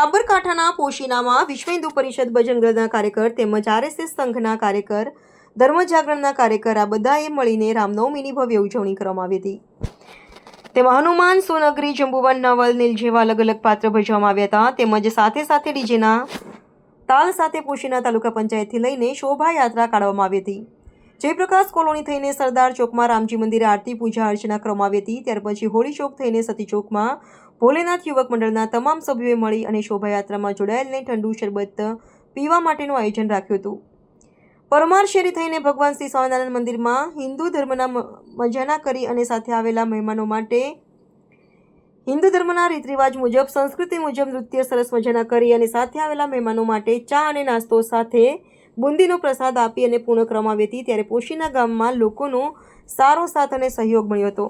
સાબરકાંઠાના પોશીનામાં વિશ્વ હિન્દુ પરિષદ બજરંગ દળના કાર્યકર તેમજ આરએસએસ સંઘના કાર્યકર, ધર્મ જાગરણના કાર્યકર આ બધાએ મળીને રામનવમીની ભવ્ય ઉજવણી કરવામાં આવી હતી. તેમાં હનુમાન, સોનગરી, જંબુવાન, નવલ, નીલ જેવા અલગ અલગ પાત્ર ભજવવામાં આવ્યા હતા. તેમજ સાથે સાથે ડીજેના તાલ સાથે પોશીના તાલુકા પંચાયતથી લઈને શોભાયાત્રા કાઢવામાં આવી હતી. જયપ્રકાશ કોલોની થઈને સરદાર ચોકમાં રામજી મંદિરે આરતી, પૂજા અર્ચના કરવામાં આવી હતી. ત્યાર પછી હોળી ચોક થઈને સતી ચોકમાં ભોલેનાથ યુવક મંડળના તમામ સભ્યોએ મળી અને શોભાયાત્રામાં જોડાયેલને ઠંડુ શરબત પીવા માટેનું આયોજન રાખ્યું હતું. પરમાર શેરી થઈને ભગવાન શ્રી સ્વામિનારાયણ મંદિરમાં હિન્દુ ધર્મના મજાના કરી અને સાથે આવેલા મહેમાનો માટે હિન્દુ ધર્મના રીત રિવાજ મુજબ, સંસ્કૃતિ મુજબ નૃત્ય સરસ મજાના કરી અને સાથે આવેલા મહેમાનો માટે ચા અને નાસ્તો સાથે બુંદીનો પ્રસાદ આપી અને પૂર્ણ કરવામાં આવી હતી. ત્યારે પોશીના ગામમાં લોકોનો સારો સાથ અને સહયોગ મળ્યો હતો.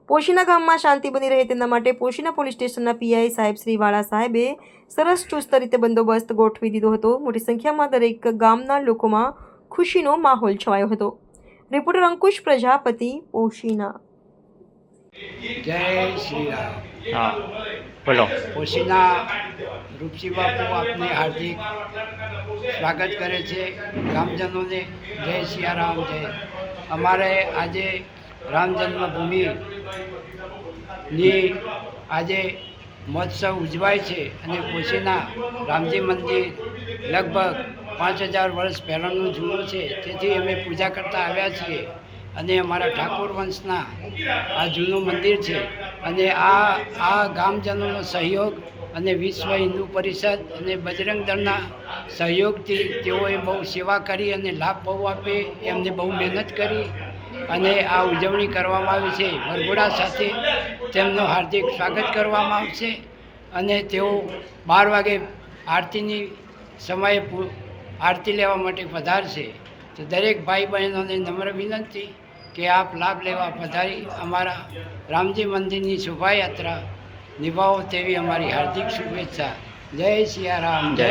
પોશીના ગામમાં શાંતિ બની રહે તેના માટે પોશીના પોલીસ સ્ટેશનના પીઆઈ સાહેબ શ્રી વાળા સાહેબે સરસ ચુસ્ત રીતે બંદોબસ્ત ગોઠવી દીધો હતો. મોટી સંખ્યામાં દરેક ગામના લોકોમાં ખુશીનો માહોલ છવાયો હતો. રિપોર્ટર અંકુશ પ્રજાપતિ, પોશીના. જય શ્રી રામ. हाँ बोलो. પોશીના રૂપસી બાપુ આપને હાર્દિક સ્વાગત કરે છે ગામજનોને. જય સિયારામ. જય. અમારે આજે રામ જન્મભૂમિની આજે મહોત્સવ ઉજવાય છે અને પોશીના રામજી મંદિર લગભગ 5000 વર્ષ પહેલાંનું જૂનું છે. તેથી અમે પૂજા કરતા આવ્યા છીએ અને અમારા ઠાકોર વંશના આ જૂનું મંદિર છે. અને આ ગામજનોનો સહયોગ અને વિશ્વ હિન્દુ પરિષદ અને બજરંગ દળના સહયોગથી તેઓએ બહુ સેવા કરી અને લાભ બહુ આપે એમને બહુ મહેનત કરી અને આ ઉજવણી કરવામાં આવી છે. વરઘોડા સાથે તેમનું હાર્દિક સ્વાગત કરવામાં આવશે અને તેઓ 12 વાગે આરતીની સમયે આરતી લેવા માટે પધારશે. તો દરેક ભાઈ બહેનોને નમ્ર વિનંતી કે આપ લાભ લેવા પધારી અમારા રામજી મંદિરની શોભાયાત્રા નિભાવો તેવી અમારી હાર્દિક શુભેચ્છા. જય સિયારામ. જય